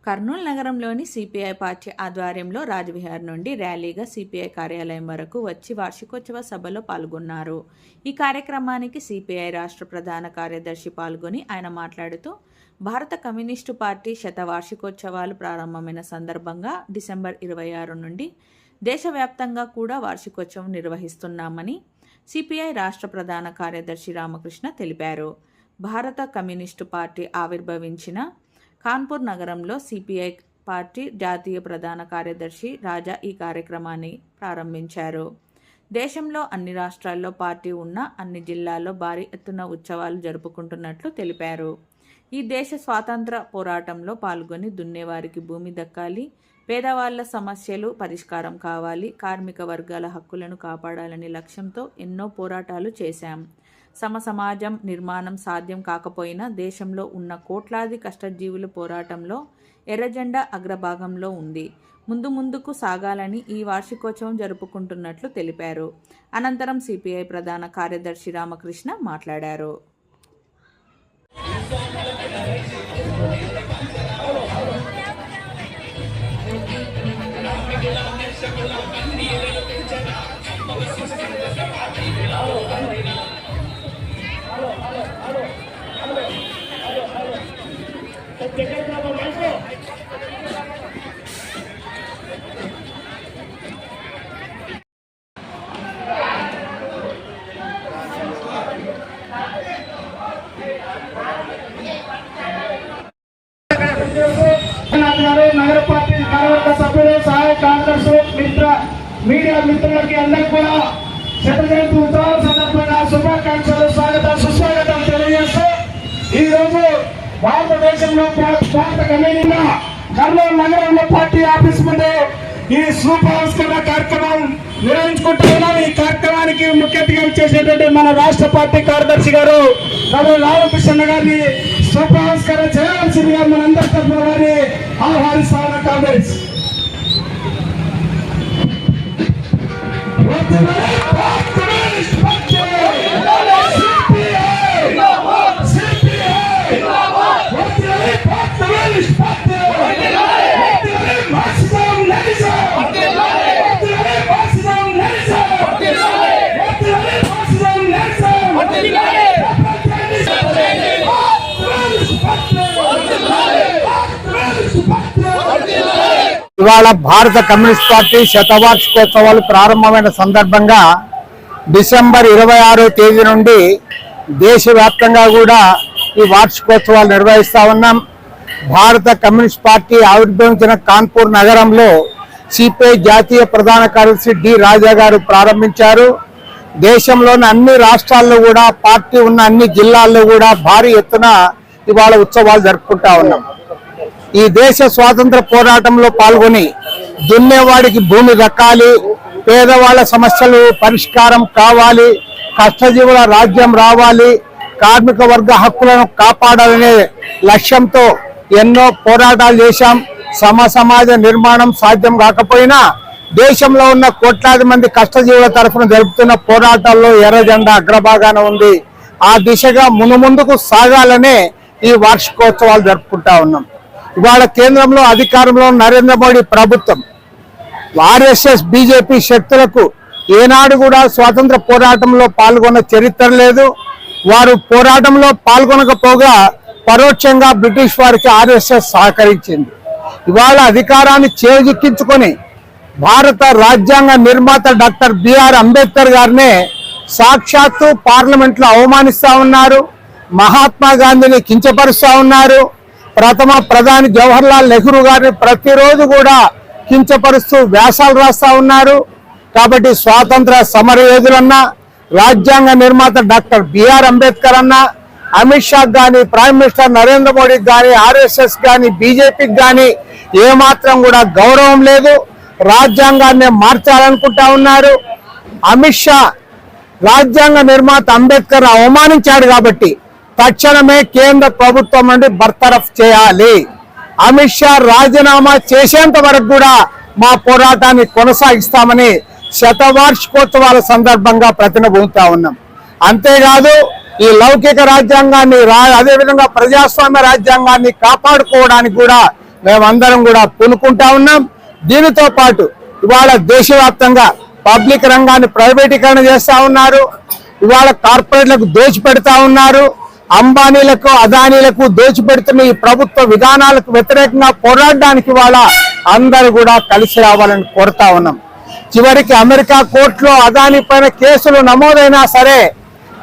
కర్నూలు నగరంలోని CPI party ఆధ్వర్యంలో రాజ్విహార్ నుండి ర్యాలీగా సిపిఐ కార్యాలయం వరకు వచ్చి వార్షికోత్సవ సభలో పాల్గొన్నారు. ఈ కార్యక్రమానికి సిపిఐ రాష్ట్ర ప్రధాన కార్యదర్శి పాల్గొని ఆయన మాట్లాడుతూ, భారత కమ్యూనిస్టు పార్టీ శతవార్షికోత్సవాలు ప్రారంభమైన సందర్భంగా డిసెంబర్ 26 నుండి దేశవ్యాప్తంగా కూడా వార్షికోత్సవం నిర్వహిస్తున్నామని సిపిఐ రాష్ట్ర ప్రధాన కార్యదర్శి రామకృష్ణ తెలిపారు. భారత కమ్యూనిస్టు పార్టీ ఆవిర్భవించిన కాన్పూర్ నగరంలో సిపిఐ పార్టీ జాతీయ ప్రధాన కార్యదర్శి రాజా ఈ కార్యక్రమాన్ని ప్రారంభించారు. దేశంలో అన్ని రాష్ట్రాల్లో పార్టీ ఉన్న అన్ని జిల్లాల్లో భారీ ఎత్తున ఉత్సవాలు జరుపుకుంటున్నట్లు తెలిపారు. ఈ దేశ స్వాతంత్ర పోరాటంలో పాల్గొని దున్నేవారికి భూమి దక్కాలి, పేదవాళ్ల సమస్యలు పరిష్కారం కావాలి, కార్మిక వర్గాల హక్కులను కాపాడాలనే లక్ష్యంతో ఎన్నో పోరాటాలు చేశాం. సమాజం నిర్మాణం సాధ్యం కాకపోయినా దేశంలో ఉన్న కోట్లాది కష్టజీవుల పోరాటంలో ఎర్రజెండా అగ్రభాగంలో ఉంది. ముందుకు సాగాలని ఈ వార్షికోత్సవం జరుపుకుంటున్నట్లు తెలిపారు. అనంతరం సిపిఐ ప్రధాన కార్యదర్శి రామకృష్ణ మాట్లాడారు. నగర పార్టీ కార్యవర్గ సభ్యులు, సహాయ కార్యదర్శులు, మీడియా మిత్రులకి అందరికీ కూడా శత జయంతి ఉత్సవాల సందర్భంగా శుభాకాంక్షలు, స్వాగతం సుస్వాగతం తెలియజేస్తూ ఈ రోజు భారతదేశంలో భారత కమ్యూనిస్టు కర్నూలు నగరంలో పార్టీ ఆఫీస్ ముందు ఈ శుభావిష్కరణ కార్యక్రమం నిర్వహించుకుంటూ ఉన్నాం. ఈ కార్యక్రమానికి ముఖ్య అతిథిగా చేసేటువంటి మన రాష్ట్ర పార్టీ కార్యదర్శి గారు రామకృష్ణ గారిని శుభావిష్కరణ చేయాల్సిందిగా మనందరి తరఫున వారిని ఆహ్వానిస్తామన్న కాంగ్రెస్ ఇవాళ భారత కమ్యూనిస్ట్ పార్టీ శతవార్షికోత్సవాలు ప్రారంభమైన సందర్భంగా డిసెంబర్ 26వ తేదీ నుండి దేశవ్యాప్తంగా కూడా ఈ వార్షికోత్సవాలు నిర్వహిస్తా ఉన్నాం. భారత కమ్యూనిస్ట్ పార్టీ ఆవిర్భవించిన కాన్పూర్ నగరంలో సిపిఐ జాతీయ ప్రధాన కార్యదర్శి డి రాజా గారు ప్రారంభించారు. దేశంలోని అన్ని రాష్ట్రాల్లో కూడా పార్టీ ఉన్న అన్ని జిల్లాల్లో కూడా భారీ ఎత్తున ఇవాళ ఉత్సవాలు జరుపుకుంటా ఉన్నాం. ఈ దేశ స్వాతంత్ర పోరాటంలో పాల్గొని దున్నేవాడికి భూమి దక్కాలి, పేదవాళ్ల సమస్యలు పరిష్కారం కావాలి, కష్టజీవుల రాజ్యం రావాలి, కార్మిక వర్గ హక్కులను కాపాడాలనే లక్ష్యంతో ఎన్నో పోరాటాలు చేశాం. సమాజ నిర్మాణం సాధ్యం కాకపోయినా దేశంలో ఉన్న కోట్లాది మంది కష్టజీవుల తరఫున జరుపుతున్న పోరాటాల్లో ఎర్రజెండా అగ్రభాగాన ఉంది. ఆ దిశగా ముందుకు సాగాలనే ఈ వార్షికోత్సవాలు జరుపుకుంటా ఉన్నాం. ఇవాళ కేంద్రంలో అధికారంలో నరేంద్ర మోడీ ప్రభుత్వం ఆర్ఎస్ఎస్ బీజేపీ శక్తులకు ఏనాడు కూడా స్వాతంత్ర పోరాటంలో పాల్గొన్న చరిత్ర లేదు. వారు పోరాటంలో పాల్గొనకపోగా పరోక్షంగా బ్రిటిష్ వారికి ఆర్ఎస్ఎస్ సహకరించింది. ఇవాళ అధికారాన్ని చేజిక్కించుకొని భారత రాజ్యాంగ నిర్మాత డాక్టర్ బిఆర్ అంబేద్కర్ గారినే సాక్షాత్తు పార్లమెంట్లో అవమానిస్తా ఉన్నారు. మహాత్మా గాంధీని కించపరుస్తా ఉన్నారు. ప్రథమ ప్రధాని జవహర్లాల్ నెహ్రూ గారిని ప్రతిరోజు కూడా కించపరుస్తూ వ్యాసాలు రాస్తా ఉన్నారు. కాబట్టి స్వాతంత్ర సమరయోధులన్నా, రాజ్యాంగ నిర్మాత డాక్టర్ బిఆర్ అంబేద్కర్ అన్నా, అమిత్ షా కానీ, ప్రైమ్ మినిస్టర్ నరేంద్ర మోడీకి కానీ, ఆర్ఎస్ఎస్ కానీ, బీజేపీకి కానీ ఏమాత్రం కూడా గౌరవం లేదు. రాజ్యాంగాన్ని మార్చాలనుకుంటా ఉన్నారు. అమిత్ షా రాజ్యాంగ నిర్మాత అంబేద్కర్ అవమానించాడు కాబట్టి తక్షణమే కేంద్ర ప్రభుత్వం నుండి బర్తరఫ్ చేయాలి. అమిత్ షా రాజీనామా చేసేంత వరకు కూడా మా పోరాటాన్ని కొనసాగిస్తామని శతవార్షికోత్సవాల సందర్భంగా ప్రతినబూతా ఉన్నాం. అంతేకాదు ఈ లౌకిక రాజ్యాంగాన్ని అదేవిధంగా ప్రజాస్వామ్య రాజ్యాంగాన్ని కాపాడుకోవడానికి కూడా మేమందరం కూడా పూనుకుంటా ఉన్నాం. దీనితో పాటు ఇవాళ దేశవ్యాప్తంగా పబ్లిక్ రంగాన్ని ప్రైవేటీకరణ చేస్తా ఉన్నారు. ఇవాళ కార్పొరేట్లకు దోచిపెడతా ఉన్నారు. అంబానీలకు అదానీలకు దోచిపెడుతున్న ఈ ప్రభుత్వ విధానాలకు వ్యతిరేకంగా పోరాడడానికి ఇవాళ అందరూ కూడా కలిసి రావాలని కోరుతా ఉన్నాం. చివరికి అమెరికా కోర్టులో అదానీ పైన కేసులు నమోదైనా సరే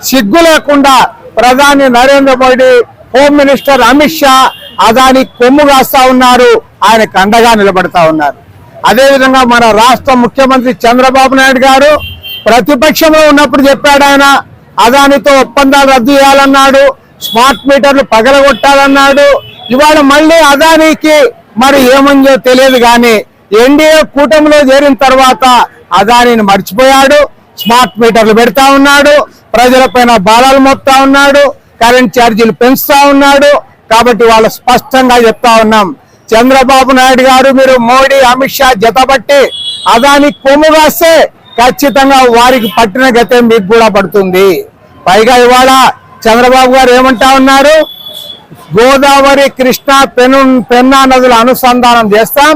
సిగ్గు లేకుండా ప్రధాని నరేంద్ర మోడీ, హోమ్ మినిస్టర్ అమిత్ షా అదానీ కొమ్ము కాస్తా ఉన్నారు, ఆయనకు అండగా నిలబడతా ఉన్నారు. అదేవిధంగా మన రాష్ట్ర ముఖ్యమంత్రి చంద్రబాబు నాయుడు గారు ప్రతిపక్షంలో ఉన్నప్పుడు చెప్పాడు, ఆయన అదానితో ఒప్పందాలు రద్దు చేయాలన్నాడు, స్మార్ట్ మీటర్లు పగలగొట్టాలన్నాడు. ఇవాళ మళ్ళీ అదానికి మరి ఏమందో తెలియదు కానీ ఎన్డీఏ కూటమిలో చేరిన తర్వాత అదానిని మర్చిపోయాడు. స్మార్ట్ మీటర్లు పెడతా ఉన్నాడు, ప్రజలపైన భారాలు మోపుతా ఉన్నాడు, కరెంట్ ఛార్జీలు పెంచుతా ఉన్నాడు. కాబట్టి వాళ్ళు స్పష్టంగా చెప్తా ఉన్నాం, చంద్రబాబు నాయుడు గారు మీరు మోడీ అమిత్ షా జతబట్టి అదాని కొమ్ము కాస్తే ఖచ్చితంగా వారికి పట్టిన గతే మీకు కూడా పడుతుంది. పైగా ఇవాళ చంద్రబాబు గారు ఏమంటా ఉన్నారు, గోదావరి కృష్ణ పెన్నా నదుల అనుసంధానం చేస్తాం,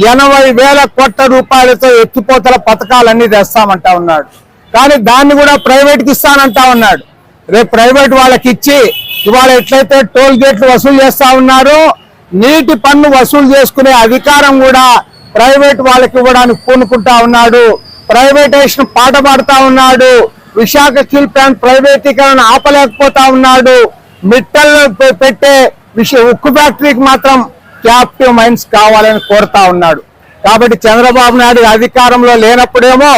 80,000 కోట్ల రూపాయలతో ఎత్తిపోతల పథకాలన్నీ తెస్తామంటా ఉన్నాడు. కానీ దాన్ని కూడా ప్రైవేట్కి ఇస్తానంటా ఉన్నాడు. రేపు ప్రైవేట్ వాళ్ళకి ఇచ్చి ఇవాళ ఎట్లయితే టోల్ గేట్లు వసూలు చేస్తా ఉన్నారో నీటి పన్ను వసూలు చేసుకునే అధికారం కూడా ప్రైవేట్ వాళ్ళకి ఇవ్వడానికి పూనుకుంటా ఉన్నాడు. ప్రైవేటైజేషన్ పాట పాడుతా ఉన్నాడు. విశాఖ స్టీల్ ప్లాంట్ ప్రైవేటీకరణ ఆపలేకపోతా ఉన్నాడు. మిట్టల్లో పెట్టే ఉక్కు ఫ్యాక్టరీకి మాత్రం క్యాప్టివ్ మైన్స్ కావాలని కోరుతా ఉన్నాడు. కాబట్టి చంద్రబాబు నాయుడు అధికారంలో లేనప్పుడేమో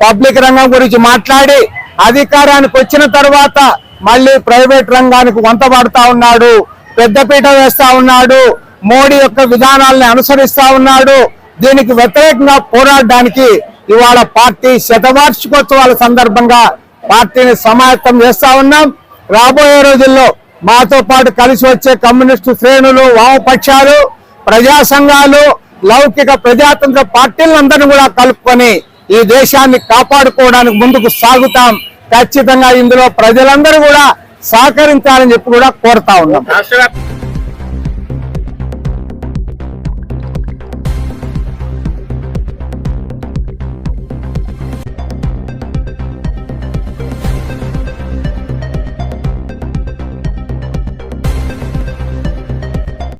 పబ్లిక్ రంగం గురించి మాట్లాడి అధికారానికి వచ్చిన తర్వాత మళ్ళీ ప్రైవేట్ రంగానికి వంతపడతా ఉన్నాడు, పెద్దపీట వేస్తా ఉన్నాడు, మోడీ యొక్క విధానాలను అనుసరిస్తా ఉన్నాడు. దీనికి వ్యతిరేకంగా పోరాడడానికి ఇవాళ పార్టీ శతవార్షికోత్సవాల సందర్భంగా పార్టీని సమాయత్తం చేస్తా ఉన్నాం. రాబోయే రోజుల్లో మాతో పాటు కలిసి వచ్చే కమ్యూనిస్టు శ్రేణులు, వామపక్షాలు, ప్రజా సంఘాలు, లౌకిక ప్రజాతంత్ర పార్టీలందరినీ కూడా కలుపుకొని ఈ దేశాన్ని కాపాడుకోవడానికి ముందుకు సాగుతాం. ఖచ్చితంగా ఇందులో ప్రజలందరూ కూడా సహకరించాలని చెప్పి కూడా కోరుతా ఉన్నాం.